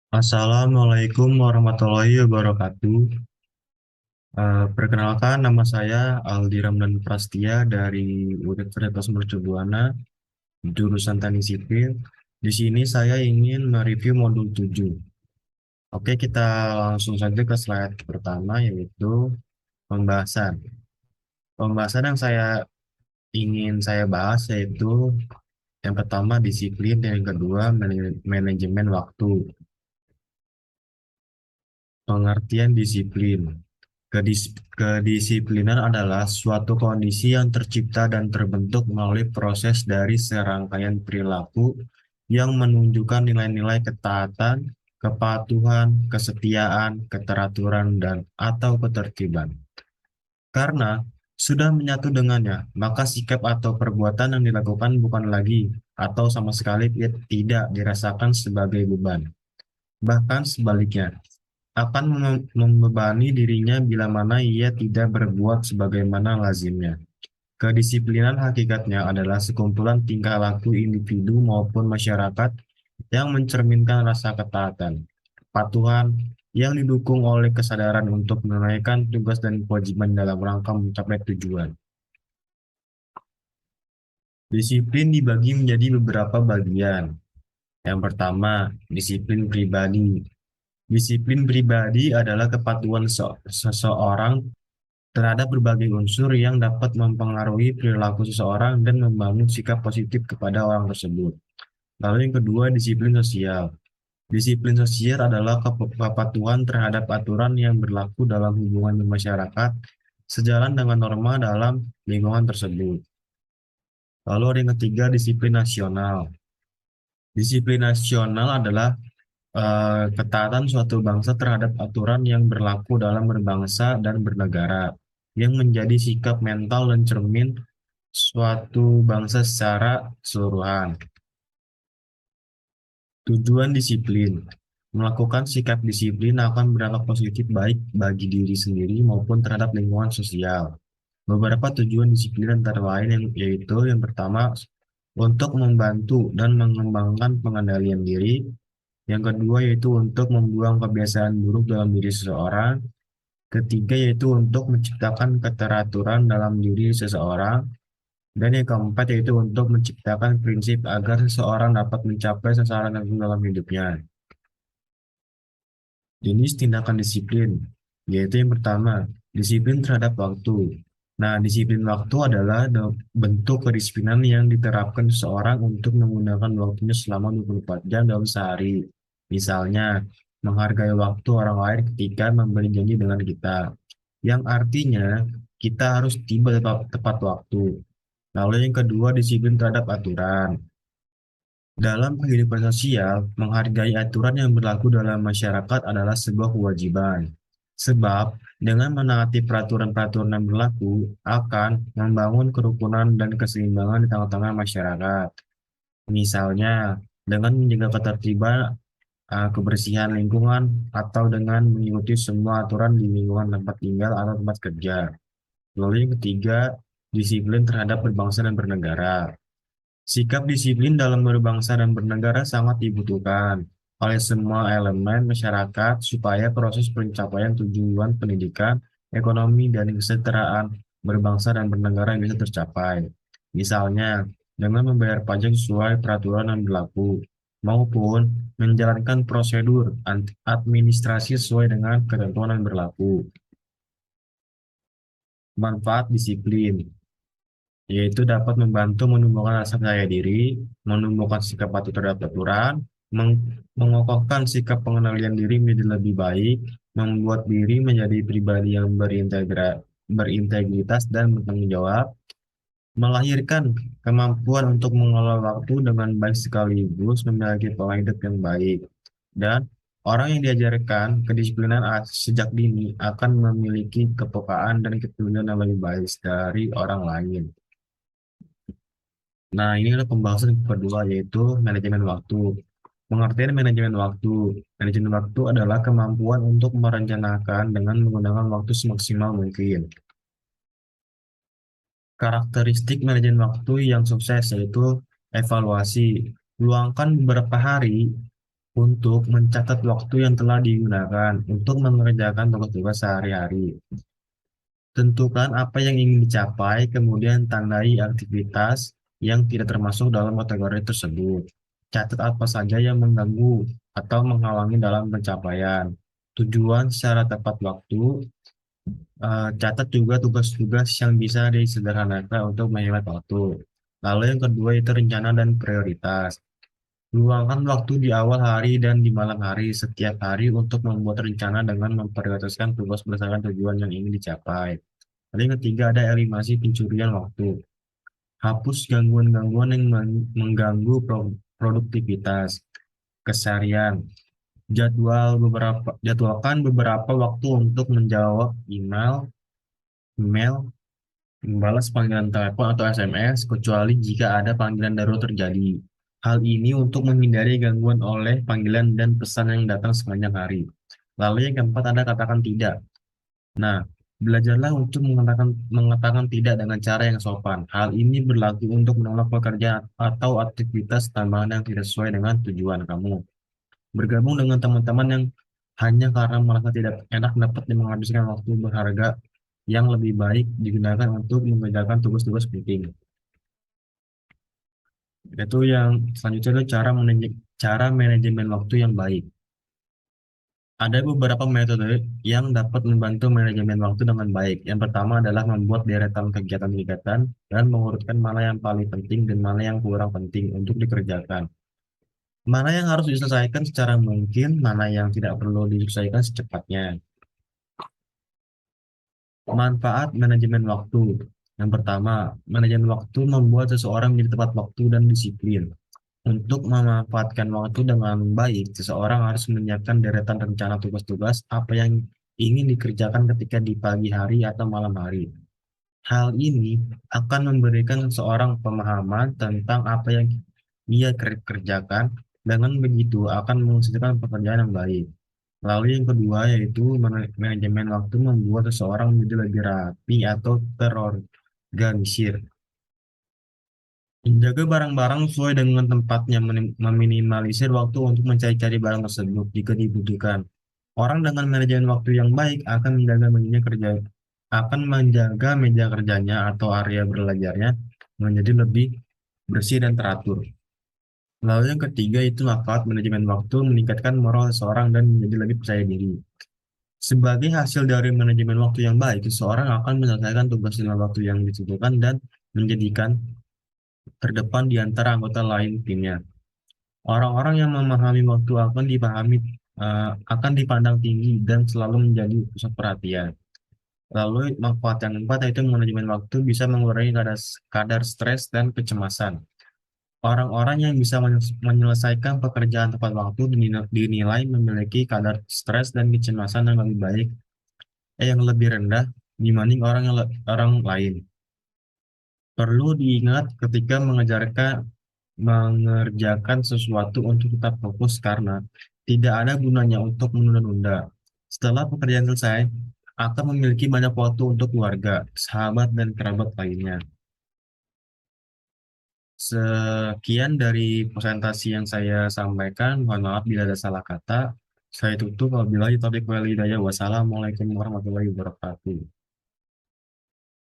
Assalamualaikum warahmatullahi wabarakatuh. Perkenalkan, nama saya Aldi Ramdan Prastia dari Universitas Mercu Buana, jurusan Teknik Sipil. Di sini saya ingin mereview modul 7. Oke, kita langsung saja ke slide pertama, yaitu pembahasan. Pembahasan yang ingin saya bahas yaitu yang pertama disiplin, dan yang kedua manajemen waktu. Pengertian disiplin. Kedisiplinan adalah suatu kondisi yang tercipta dan terbentuk melalui proses dari serangkaian perilaku yang menunjukkan nilai-nilai ketaatan, kepatuhan, kesetiaan, keteraturan, dan atau ketertiban. Karena sudah menyatu dengannya, maka sikap atau perbuatan yang dilakukan bukan lagi atau sama sekali tidak dirasakan sebagai beban. Bahkan sebaliknya, akan membebani dirinya bila mana ia tidak berbuat sebagaimana lazimnya. Kedisiplinan hakikatnya adalah sekumpulan tingkah laku individu maupun masyarakat yang mencerminkan rasa ketaatan, kepatuhan, yang didukung oleh kesadaran untuk menunaikan tugas dan kewajiban dalam rangka mencapai tujuan. Disiplin dibagi menjadi beberapa bagian. Yang pertama, disiplin pribadi. Disiplin pribadi adalah kepatuhan seseorang terhadap berbagai unsur yang dapat mempengaruhi perilaku seseorang dan membangun sikap positif kepada orang tersebut. Lalu yang kedua, disiplin sosial. Disiplin sosial adalah kepatuhan terhadap aturan yang berlaku dalam hubungan masyarakat sejalan dengan norma dalam lingkungan tersebut. Lalu yang ketiga, disiplin nasional. Disiplin nasional adalah ketaatan suatu bangsa terhadap aturan yang berlaku dalam berbangsa dan bernegara, yang menjadi sikap mental dan cermin suatu bangsa secara keseluruhan. Tujuan disiplin. Melakukan sikap disiplin akan berdampak positif baik bagi diri sendiri maupun terhadap lingkungan sosial. Beberapa tujuan disiplin antara lain yaitu yang pertama, untuk membantu dan mengembangkan pengendalian diri. Yang kedua yaitu untuk membuang kebiasaan buruk dalam diri seseorang. Ketiga yaitu untuk menciptakan keteraturan dalam diri seseorang. Dan yang keempat yaitu untuk menciptakan prinsip agar seseorang dapat mencapai sasaran tertentu dalam hidupnya. Jenis tindakan disiplin, yaitu yang pertama, disiplin terhadap waktu. Nah, disiplin waktu adalah bentuk kedisiplinan yang diterapkan seseorang untuk menggunakan waktunya selama 24 jam dalam sehari. Misalnya, menghargai waktu orang lain ketika memberi janji dengan kita, yang artinya kita harus tiba tepat waktu. Lalu yang kedua, disiplin terhadap aturan. Dalam kehidupan sosial, menghargai aturan yang berlaku dalam masyarakat adalah sebuah kewajiban. Sebab, dengan menaati peraturan-peraturan yang berlaku, akan membangun kerukunan dan keseimbangan di tengah-tengah masyarakat. Misalnya, dengan menjaga ketertiban, kebersihan lingkungan, atau dengan mengikuti semua aturan di lingkungan tempat tinggal atau tempat kerja. Lalu yang ketiga, disiplin terhadap berbangsa dan bernegara. Sikap disiplin dalam berbangsa dan bernegara sangat dibutuhkan oleh semua elemen masyarakat supaya proses pencapaian tujuan pendidikan, ekonomi, dan kesejahteraan berbangsa dan bernegara bisa tercapai. Misalnya, dengan membayar pajak sesuai peraturan yang berlaku, maupun menjalankan prosedur administrasi sesuai dengan ketentuan yang berlaku. Manfaat disiplin yaitu dapat membantu menumbuhkan rasa percaya diri, menumbuhkan sikap patuh terhadap aturan, mengokohkan sikap pengendalian diri menjadi lebih baik, membuat diri menjadi pribadi yang berintegritas dan bertanggung jawab, melahirkan kemampuan untuk mengelola waktu dengan baik sekaligus memiliki pola hidup yang baik. Dan orang yang diajarkan kedisiplinan sejak dini akan memiliki kepekaan dan kepedulian yang lebih baik dari orang lain. Nah, ini adalah pembahasan kedua yaitu manajemen waktu. Pengertian manajemen waktu. Manajemen waktu adalah kemampuan untuk merencanakan dengan menggunakan waktu semaksimal mungkin. Karakteristik manajemen waktu yang sukses yaitu evaluasi. Luangkan beberapa hari untuk mencatat waktu yang telah digunakan untuk mengerjakan tugas-tugas sehari-hari. Tentukan apa yang ingin dicapai, kemudian tandai aktivitas yang tidak termasuk dalam kategori tersebut. Catat apa saja yang mengganggu atau menghalangi dalam pencapaian. Tujuan secara tepat waktu, catat juga tugas-tugas yang bisa disederhanakan untuk menghemat waktu. Lalu yang kedua itu rencana dan prioritas. Luangkan waktu di awal hari dan di malam hari setiap hari untuk membuat rencana dengan memprioritaskan tugas berdasarkan tujuan yang ingin dicapai. Lalu yang ketiga ada eliminasi pencurian waktu. Hapus gangguan-gangguan yang mengganggu produktivitas keseharian. Jadwalkan beberapa waktu untuk menjawab email, membalas panggilan telepon atau SMS, kecuali jika ada panggilan darurat terjadi. Hal ini untuk menghindari gangguan oleh panggilan dan pesan yang datang sepanjang hari. Lalu yang keempat ada katakan tidak. Nah, belajarlah untuk mengatakan tidak dengan cara yang sopan. Hal ini berlaku untuk menolak pekerjaan atau aktivitas tambahan yang tidak sesuai dengan tujuan kamu. Bergabung dengan teman-teman yang hanya karena merasa tidak enak dapat menghabiskan waktu berharga yang lebih baik digunakan untuk mengerjakan tugas-tugas penting. Itu yang selanjutnya itu cara manajemen waktu yang baik. Ada beberapa metode yang dapat membantu manajemen waktu dengan baik. Yang pertama adalah membuat deretan kegiatan-kegiatan dan mengurutkan mana yang paling penting dan mana yang kurang penting untuk dikerjakan. Mana yang harus diselesaikan secara mungkin, mana yang tidak perlu diselesaikan secepatnya. Manfaat manajemen waktu. Yang pertama, manajemen waktu membuat seseorang menjadi tepat waktu dan disiplin. Untuk memanfaatkan waktu dengan baik, seseorang harus menyiapkan deretan rencana tugas-tugas apa yang ingin dikerjakan ketika di pagi hari atau malam hari. Hal ini akan memberikan seseorang pemahaman tentang apa yang ia kerjakan. Dengan begitu akan menghasilkan pekerjaan yang baik. Lalu yang kedua yaitu manajemen waktu membuat seseorang menjadi lebih rapi atau terorganisir. Menjaga barang-barang sesuai dengan tempatnya, meminimalisir waktu untuk mencari-cari barang tersebut jika dibutuhkan. Orang dengan manajemen waktu yang baik akan menjaga meja kerjanya atau area belajarnya menjadi lebih bersih dan teratur. Lalu yang ketiga itu manfaat manajemen waktu meningkatkan moral seseorang dan menjadi lebih percaya diri. Sebagai hasil dari manajemen waktu yang baik, seseorang akan menyelesaikan tugas dengan waktu yang ditentukan dan menjadikan terdepan di antara anggota lain timnya. Orang-orang yang memahami waktu akan dipandang tinggi dan selalu menjadi pusat perhatian. Lalu manfaat yang keempat yaitu manajemen waktu bisa mengurangi kadar stres dan kecemasan. Orang-orang yang bisa menyelesaikan pekerjaan tepat waktu dinilai memiliki kadar stres dan kecemasan yang lebih rendah dibanding orang lain. Perlu diingat ketika mengerjakan sesuatu untuk tetap fokus karena tidak ada gunanya untuk menunda-nunda. Setelah pekerjaan selesai, akan memiliki banyak waktu untuk keluarga, sahabat, dan kerabat lainnya. Sekian dari presentasi yang saya sampaikan. Mohon maaf bila ada salah kata. Saya tutup. Wabillahi taufiq wal hidayah. Wassalamualaikum warahmatullahi wabarakatuh.